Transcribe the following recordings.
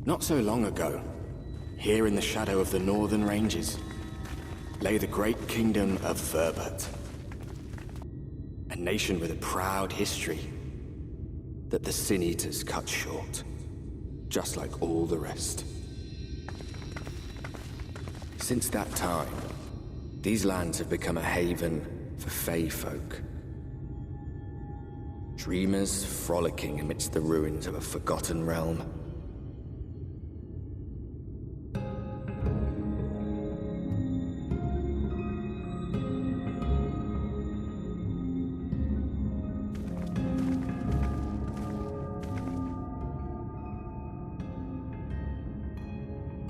Not so long ago, here in the shadow of the northern ranges, lay the great kingdom of Verbert. A nation with a proud history that the Sin Eaters cut short, just like all the rest. Since that time, these lands have become a haven for Fey folk. Dreamers frolicking amidst the ruins of a forgotten realm.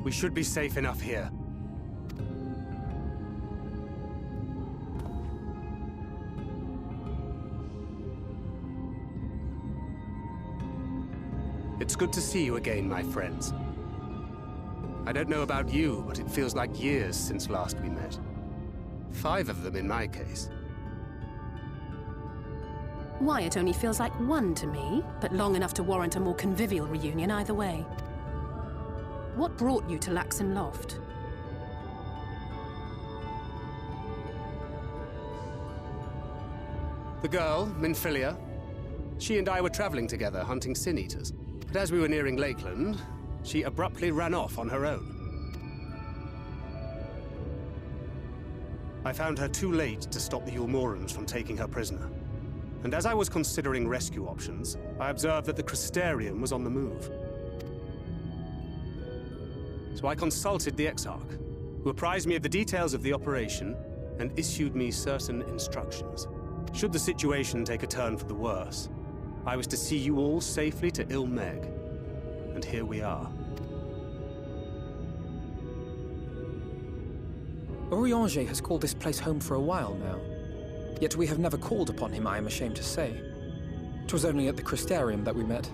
We should be safe enough here. It's good to see you again, my friends. I don't know about you, but it feels like years since last we met. 5 of them in my case. Why, it only feels like 1 to me, but long enough to warrant a more convivial reunion either way. What brought you to Laxon Loft? The girl, Minfilia, she and I were traveling together hunting Sin Eaters. But as we were nearing Lakeland, she abruptly ran off on her own. I found her too late to stop the Ulmorans from taking her prisoner. And as I was considering rescue options, I observed that the Crystarium was on the move. So I consulted the Exarch, who apprised me of the details of the operation and issued me certain instructions. Should the situation take a turn for the worse, I was to see you all safely to Ilmeg. And here we are. Orianger has called this place home for a while now. Yet we have never called upon him, I am ashamed to say. 'Twas only at the Crystarium that we met.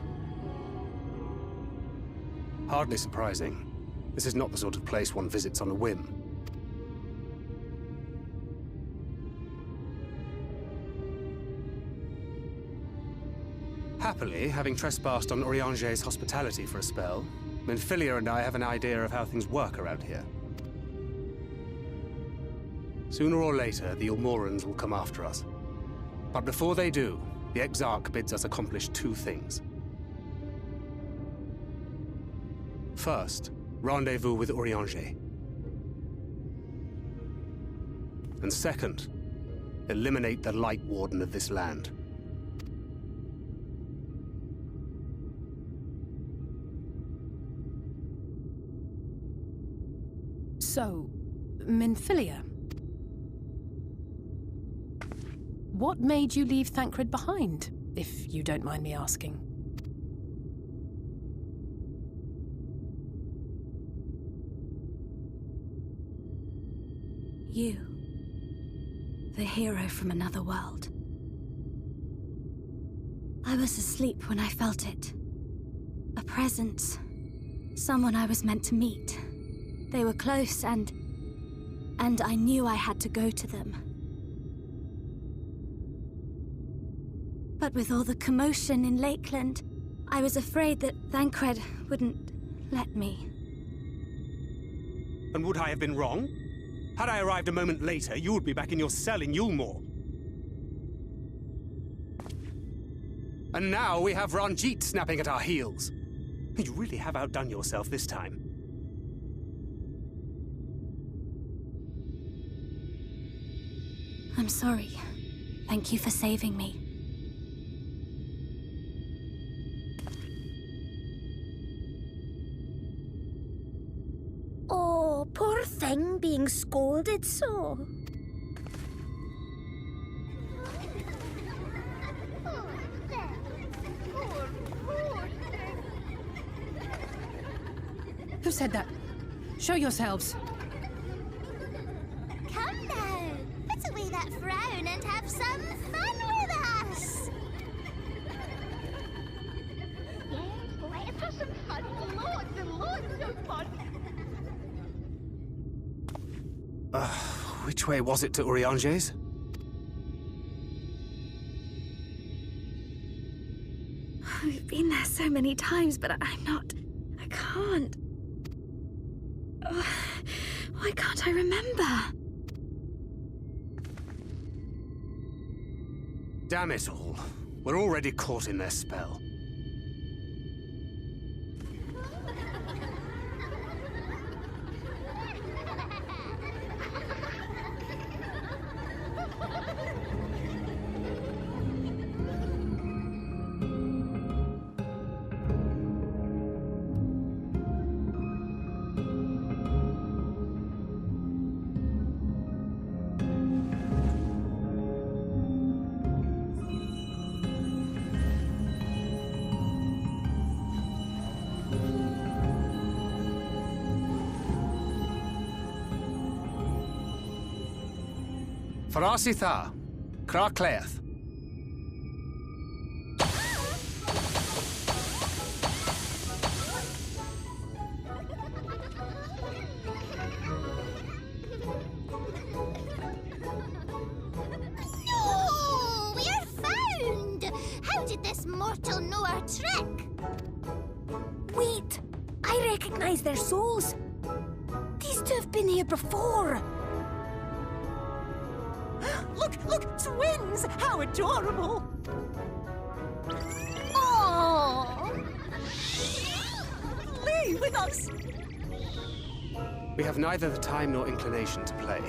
Hardly surprising. This is not the sort of place one visits on a whim. Happily, having trespassed on Orianger's hospitality for a spell, Minfilia and I have an idea of how things work around here. Sooner or later, the Ulmorans will come after us. But before they do, the Exarch bids us accomplish 2 things. First, rendezvous with Orianger. And second, eliminate the Light Warden of this land. So, Minfilia. What made you leave Thancred behind, if you don't mind me asking? You. The hero from another world. I was asleep when I felt it. A presence. Someone I was meant to meet. They were close and I knew I had to go to them. But with all the commotion in Lakeland, I was afraid that Thancred wouldn't let me. And would I have been wrong? Had I arrived a moment later, you would be back in your cell in Yulmore. And now we have Ranjit snapping at our heels. You really have outdone yourself this time. I'm sorry. Thank you for saving me. Oh, poor thing being scolded so. Who said that? Show yourselves. Come now, put away that frown and have some fun with us. Yes, let's have some fun. Loads and loads of fun. Which way was it to Orianger's? We've been there so many times, but I can't. can't. Why can't I remember? Damn it all. We're already caught in their spell. Farasitha, Krakleath. No! We are found! How did this mortal know our trick? Wait! I recognize their souls. These two have been here before. Look! Twins! How adorable! Oh! Play with us! We have neither the time nor inclination to play.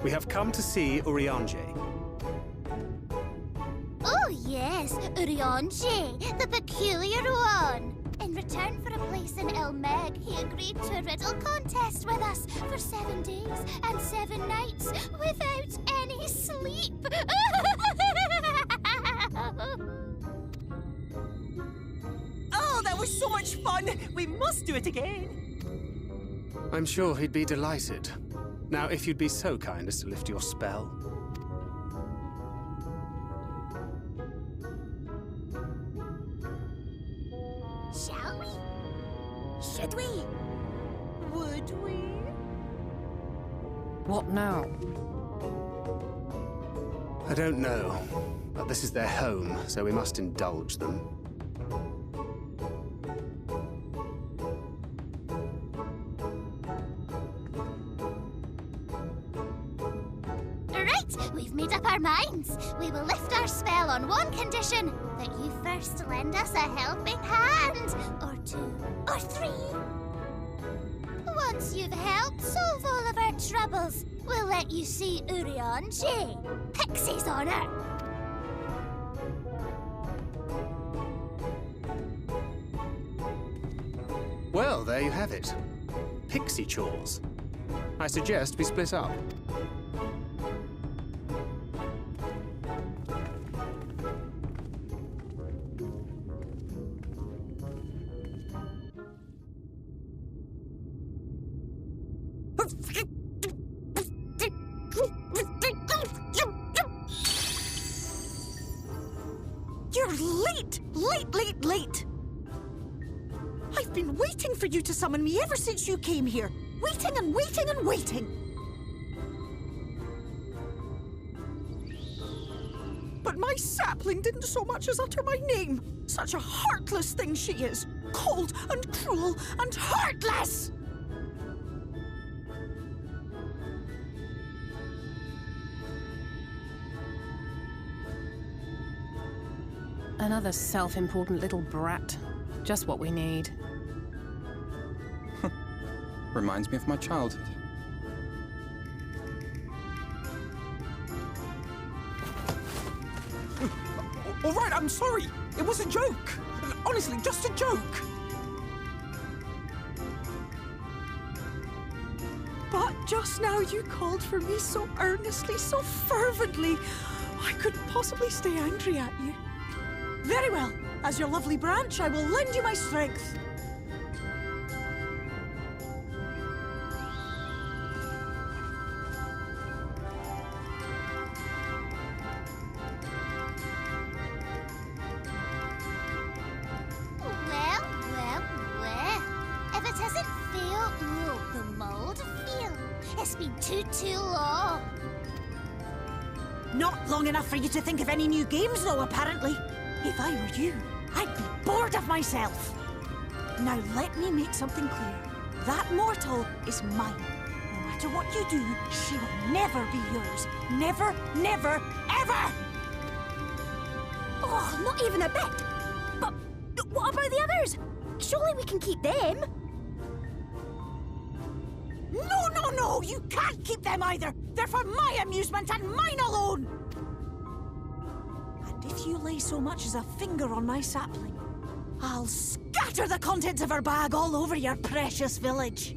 We have come to see Urianger. Oh yes, Urianger, the peculiar one. In return for a place in Elmeg, he agreed to a riddle contest with us for 7 days and 7 nights without any sleep. Oh, that was so much fun! We must do it again! I'm sure he'd be delighted. Now, if you'd be so kind as to lift your spell. Shall we? Should we? Would we? What now? I don't know, but this is their home, so we must indulge them. Right, we've made up our minds. We will lift our spell on one condition, that you first lend us a helping hand. Or 2, or 3. Once you've helped solve all of our troubles, we'll let you see Urianger, Pixie's honor. Well, there you have it. Pixie chores. I suggest we split up. You're late! Late! I've been waiting for you to summon me ever since you came here. Waiting and waiting and waiting. But my sapling didn't so much as utter my name. Such a heartless thing she is. Cold and cruel and heartless! Another self-important little brat. Just what we need. Reminds me of my childhood. All right, I'm sorry. It was a joke. Honestly, just a joke. But just now you called for me so earnestly, so fervently. I couldn't possibly stay angry at you. Very well. As your lovely branch, I will lend you my strength. Well. If it hasn't failed, the mold feel. It's been too long. Not long enough for you to think of any new games, though, apparently. If I were you, I'd be bored of myself. Now let me make something clear. That mortal is mine. No matter what you do, she will never be yours. Never, never, ever! Oh, not even a bit. But what about the others? Surely we can keep them. No, no, no! You can't keep them either! They're for my amusement and mine alone! And if you lay so much as a finger on my sapling, I'll scatter the contents of her bag all over your precious village.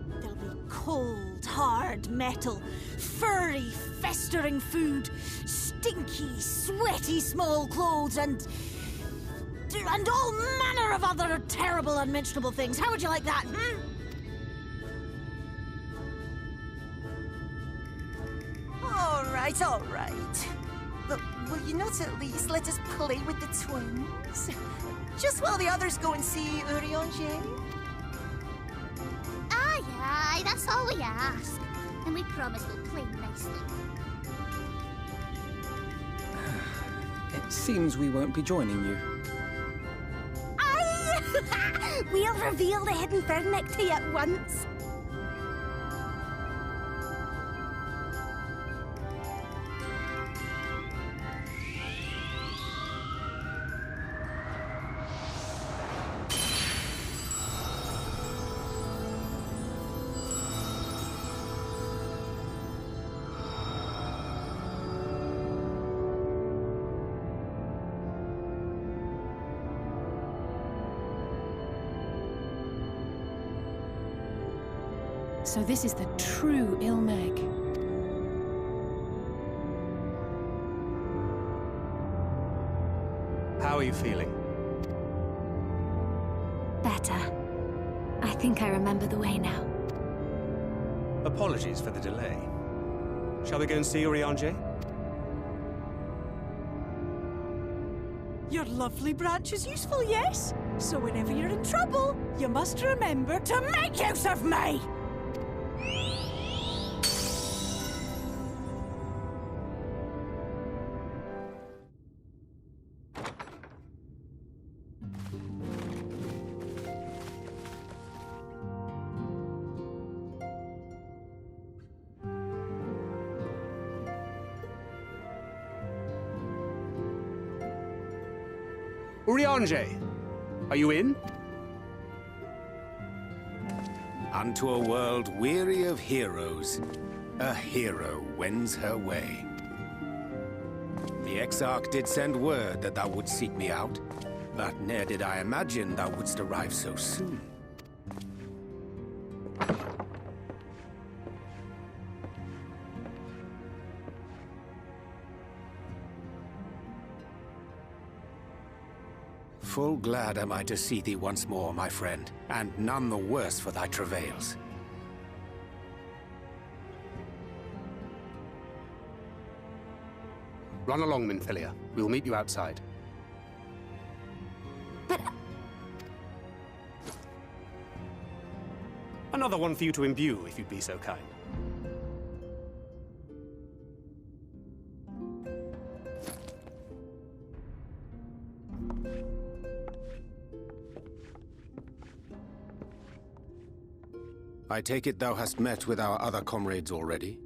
There'll be cold, hard metal, furry, festering food, stinky, sweaty small clothes, and all manner of other terrible, unmentionable things. How would you like that, All right. But will you not at least let us play with the twins? Just while the others go and see Urianger? Aye, that's all we ask. And we promise we'll play nicely. It seems we won't be joining you. Aye! We'll reveal the hidden Fernic to you at once. So this is the true Ilmeg. How are you feeling? Better. I think I remember the way now. Apologies for the delay. Shall we go and see Urianger? Your lovely branch is useful, yes? So whenever you're in trouble, you must remember to make use of me! Urianger, are you in? Unto a world weary of heroes, a hero wends her way. The Exarch did send word that thou wouldst seek me out, but ne'er did I imagine thou wouldst arrive so soon. Full glad am I to see thee once more, my friend, and none the worse for thy travails. Run along, Minfilia. We'll meet you outside. But... Another one for you to imbue, if you'd be so kind. I take it thou hast met with our other comrades already?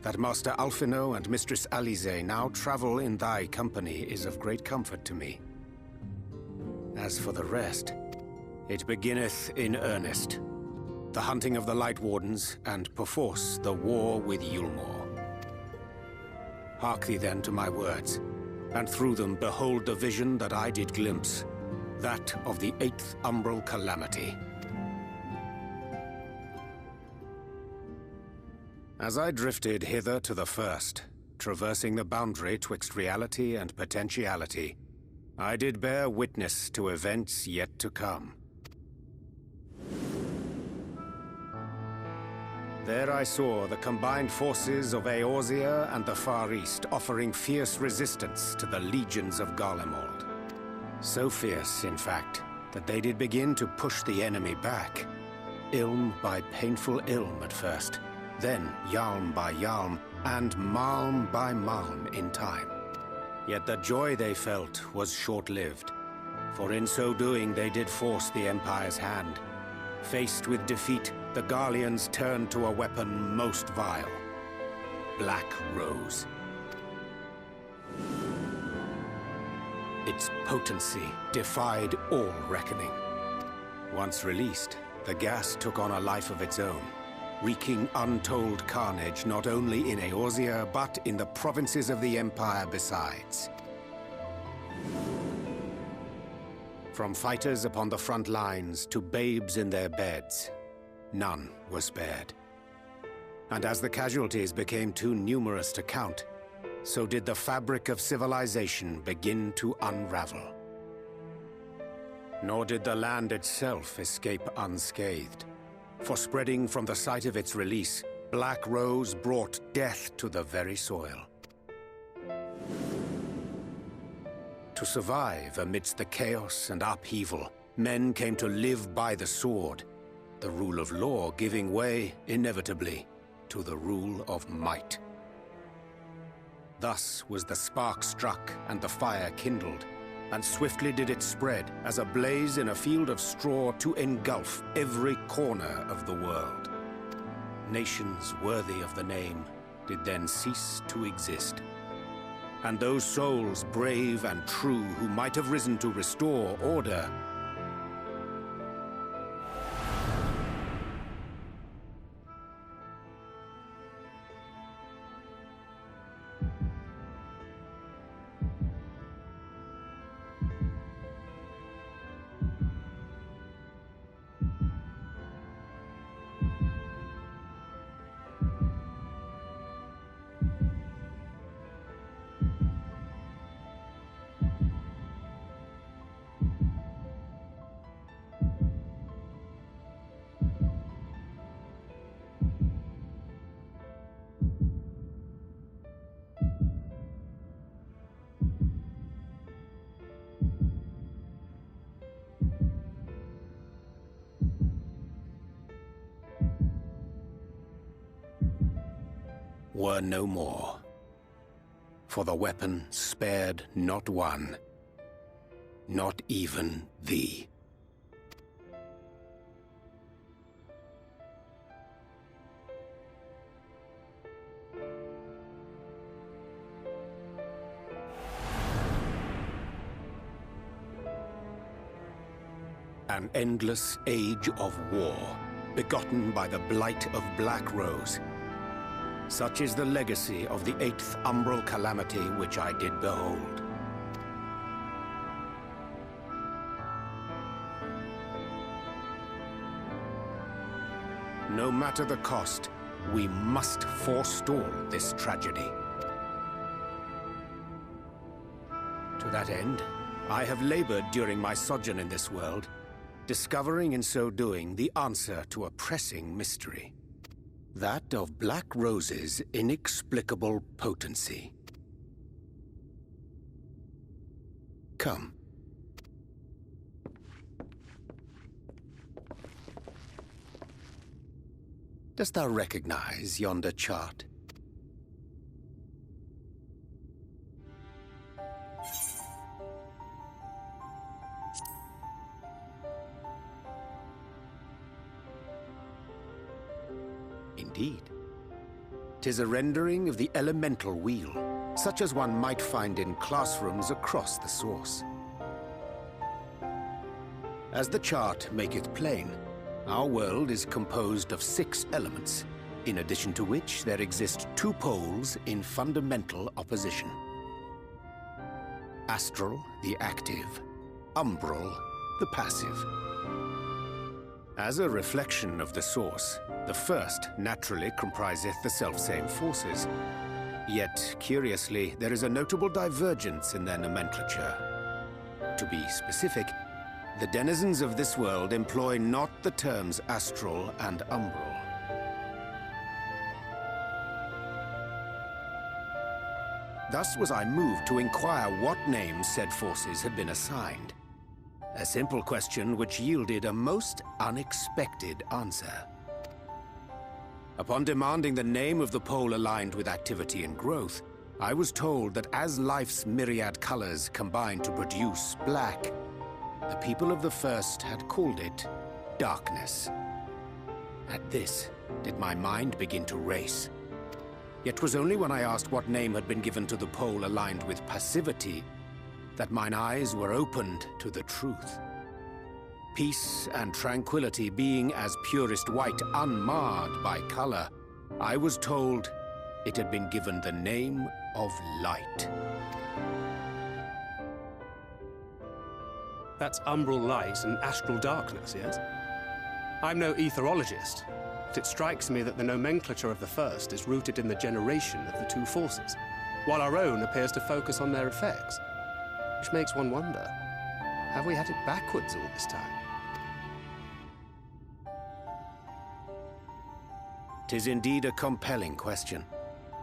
That Master Alphino and Mistress Alize now travel in thy company is of great comfort to me. As for the rest, it beginneth in earnest. The hunting of the Light Wardens, and perforce the war with Yulmore. Hark thee then to my words, and through them behold the vision that I did glimpse, that of the 8th Umbral Calamity. As I drifted hither to the first, traversing the boundary twixt reality and potentiality, I did bear witness to events yet to come. There I saw the combined forces of Eorzea and the Far East offering fierce resistance to the legions of Garlemald. So fierce, in fact, that they did begin to push the enemy back. Ilm by painful ilm at first, then Yalm by Yalm, and Malm by Malm in time. Yet the joy they felt was short-lived, for in so doing they did force the Empire's hand. Faced with defeat, the Garleans turned to a weapon most vile: Black Rose. Its potency defied all reckoning. Once released, the gas took on a life of its own, wreaking untold carnage not only in Eorzea, but in the provinces of the Empire besides. From fighters upon the front lines to babes in their beds, none were spared. And as the casualties became too numerous to count, so did the fabric of civilization begin to unravel. Nor did the land itself escape unscathed. For spreading from the site of its release, Black Rose brought death to the very soil. To survive amidst the chaos and upheaval, men came to live by the sword, the rule of law giving way, inevitably, to the rule of might. Thus was the spark struck and the fire kindled, and swiftly did it spread as a blaze in a field of straw to engulf every corner of the world. Nations worthy of the name did then cease to exist. And those souls brave and true who might have risen to restore order were no more. For the weapon spared not one, not even thee. An endless age of war, begotten by the blight of Black Rose. Such is the legacy of the 8th umbral calamity which I did behold. No matter the cost, we must forestall this tragedy. To that end, I have labored during my sojourn in this world, discovering in so doing the answer to a pressing mystery. That of Black Rose's inexplicable potency. Come. Dost thou recognize yonder chart? Indeed. 'Tis a rendering of the elemental wheel, such as one might find in classrooms across the source. As the chart maketh plain, our world is composed of 6 elements, in addition to which there exist 2 poles in fundamental opposition. Astral, the active; umbral, the passive. As a reflection of the source, the first naturally compriseth the selfsame forces. Yet, curiously, there is a notable divergence in their nomenclature. To be specific, the denizens of this world employ not the terms astral and umbral. Thus was I moved to inquire what names said forces had been assigned. A simple question which yielded a most unexpected answer. Upon demanding the name of the pole aligned with activity and growth, I was told that as life's myriad colors combine to produce black, the people of the First had called it darkness. At this, did my mind begin to race. Yet 'twas only when I asked what name had been given to the pole aligned with passivity that mine eyes were opened to the truth. Peace and tranquility being as purest white, unmarred by color, I was told it had been given the name of light. That's umbral light and astral darkness, yes? I'm no etherologist, but it strikes me that the nomenclature of the First is rooted in the generation of the two forces, while our own appears to focus on their effects. Which makes one wonder, have we had it backwards all this time? 'Tis indeed a compelling question,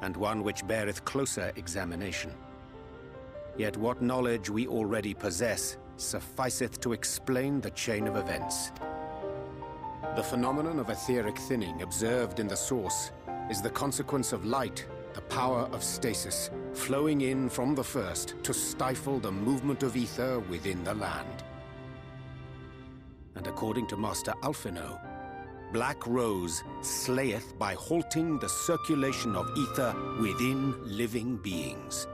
and one which beareth closer examination. Yet what knowledge we already possess sufficeth to explain the chain of events. The phenomenon of etheric thinning observed in the Source is the consequence of light, the power of stasis, flowing in from the First to stifle the movement of ether within the land. And according to Master Alphino, Black Rose slayeth by halting the circulation of ether within living beings.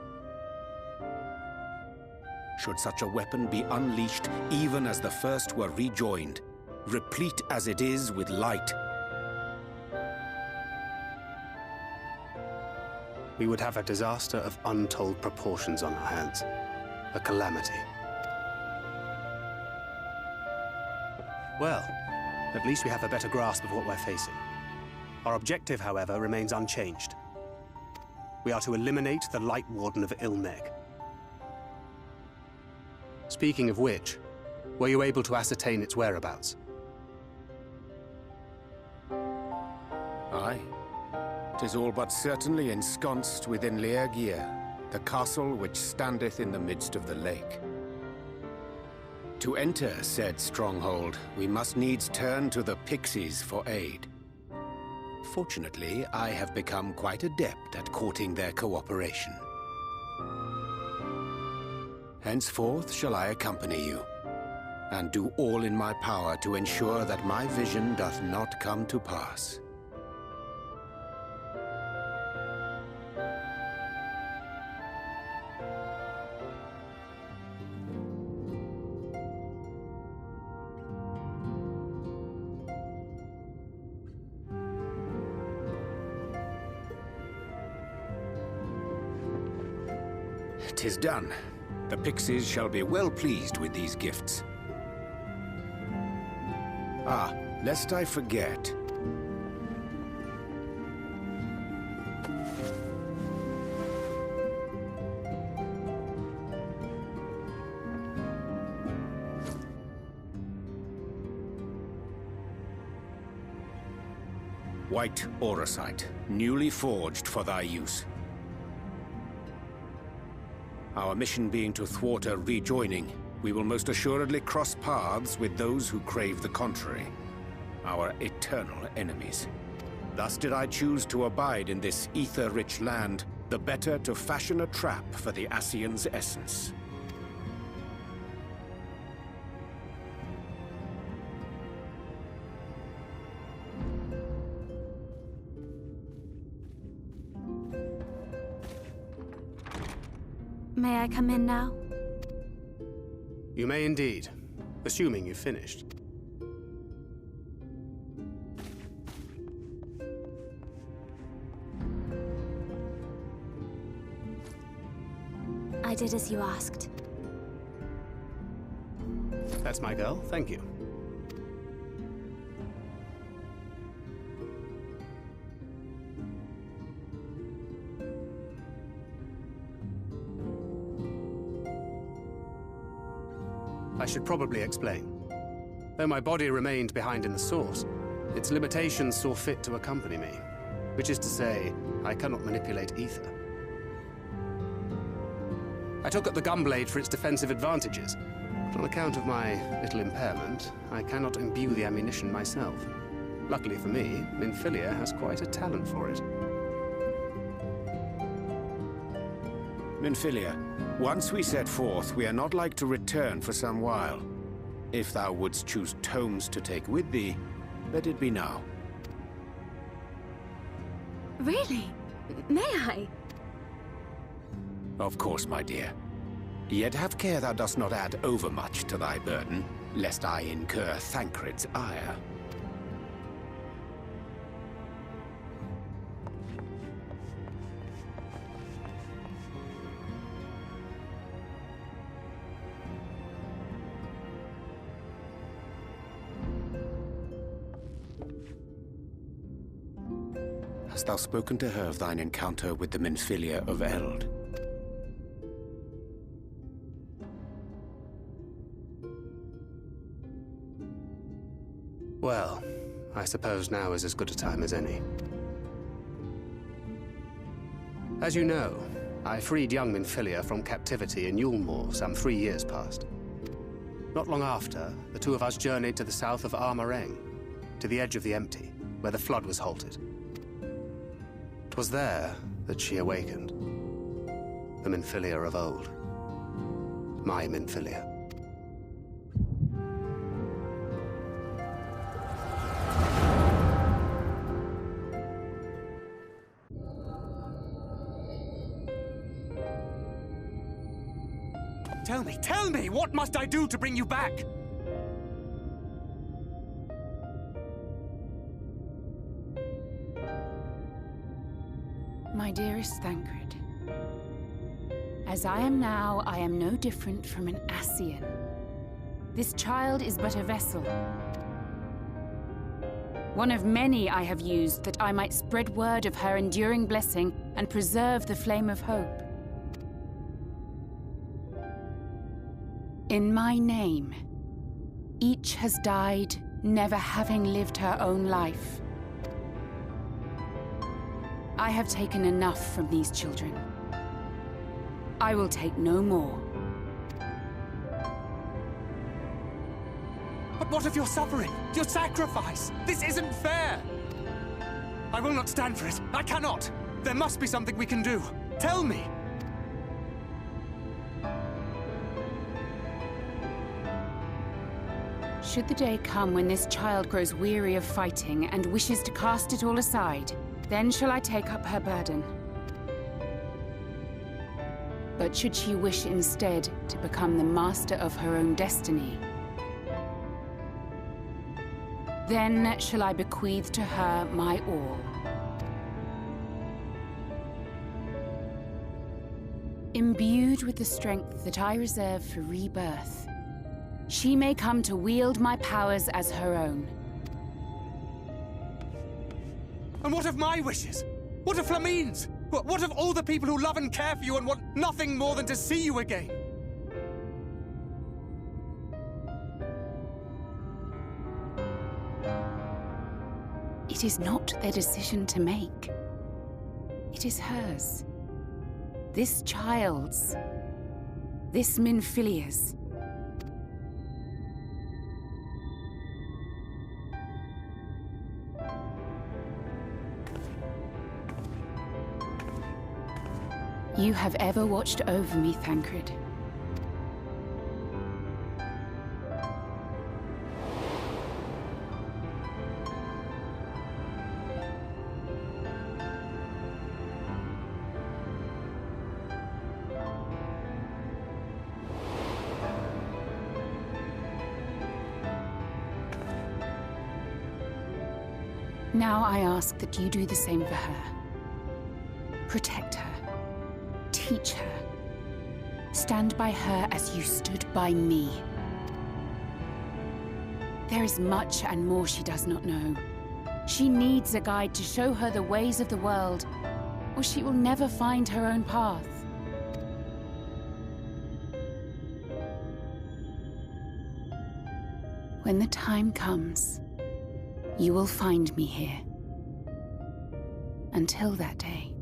Should such a weapon be unleashed even as the First were rejoined, replete as it is with light, we would have a disaster of untold proportions on our hands. A calamity. Well, at least we have a better grasp of what we're facing. Our objective, however, remains unchanged. We are to eliminate the Light Warden of Ilmeg. Speaking of which, were you able to ascertain its whereabouts? Aye. 'Tis all but certainly ensconced within Leargear, the castle which standeth in the midst of the lake. To enter said stronghold, we must needs turn to the Pixies for aid. Fortunately, I have become quite adept at courting their cooperation. Henceforth shall I accompany you, and do all in my power to ensure that my vision doth not come to pass. "'Tis done. The Pixies shall be well pleased with these gifts. Ah, lest I forget. White auracite, newly forged for thy use. Our mission being to thwart a rejoining, we will most assuredly cross paths with those who crave the contrary, our eternal enemies. Thus did I choose to abide in this ether-rich land, the better to fashion a trap for the Ascian's essence. May I come in now? You may indeed, assuming you've finished. I did as you asked. That's my girl, thank you. I should probably explain. Though my body remained behind in the Source, its limitations saw fit to accompany me. Which is to say, I cannot manipulate ether. I took up the gunblade for its defensive advantages, But on account of my little impairment, I cannot imbue the ammunition myself. Luckily for me, Minfilia has quite a talent for it. Minfilia, once we set forth, we are not like to return for some while. If thou wouldst choose tomes to take with thee, let it be now. Really? May I? Of course, my dear. Yet have care thou dost not add overmuch to thy burden, lest I incur Thancred's ire. Hast thou spoken to her of thine encounter with the Minfilia of Eld? Well, I suppose now is as good a time as any. As you know, I freed young Minfilia from captivity in Yulmore some 3 years past. Not long after, the two of us journeyed to the south of Armareng, to the edge of the Empty, where the flood was halted. 'Twas there that she awakened. The Minfilia of old. My Minfilia. Tell me, what must I do to bring you back? My dearest Thancred, as I am now, I am no different from an Ascian. This child is but a vessel. One of many I have used that I might spread word of her enduring blessing and preserve the flame of hope. In my name, each has died, never having lived her own life. I have taken enough from these children. I will take no more. But what of your suffering? Your sacrifice? This isn't fair! I will not stand for it. I cannot! There must be something we can do. Tell me! Should the day come when this child grows weary of fighting and wishes to cast it all aside, then shall I take up her burden. But should she wish instead to become the master of her own destiny, then shall I bequeath to her my all. Imbued with the strength that I reserve for rebirth, she may come to wield my powers as her own. And what of my wishes? What of Flamine's? What of all the people who love and care for you and want nothing more than to see you again? It is not their decision to make. It is hers. This child's. This Minfilia's. You have ever watched over me, Thancred. Now I ask that you do the same for her. Protect her. Teach her. Stand by her as you stood by me. There is much and more she does not know. She needs a guide to show her the ways of the world, or she will never find her own path. When the time comes, you will find me here. Until that day.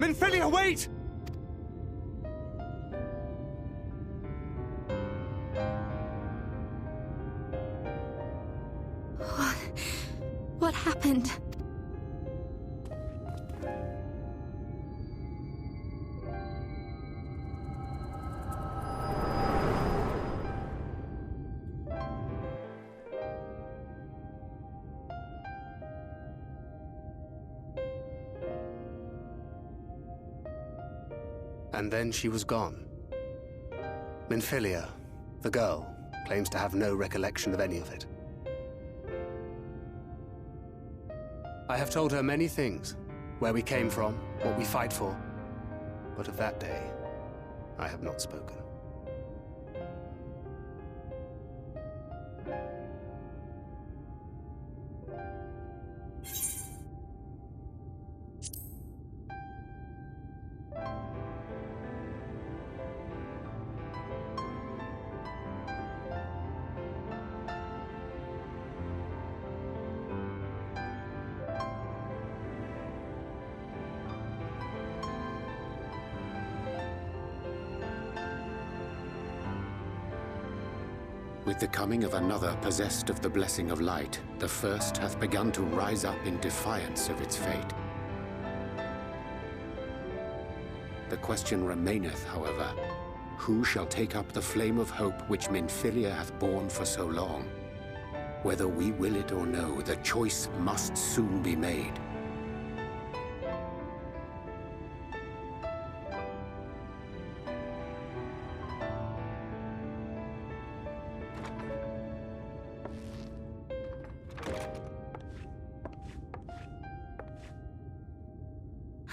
Minfilia, wait! What happened? And then she was gone. Minfilia, the girl, claims to have no recollection of any of it. I have told her many things, where we came from, what we fight for, but of that day, I have not spoken. With the coming of another possessed of the blessing of light, the first hath begun to rise up in defiance of its fate. The question remaineth, however, who shall take up the flame of hope which Minfilia hath borne for so long? Whether we will it or no, the choice must soon be made.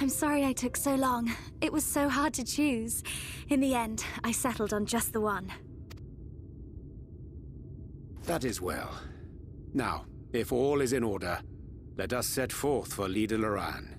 I'm sorry I took so long. It was so hard to choose. In the end, I settled on just the one. That is well. Now, if all is in order, let us set forth for Lida Loran.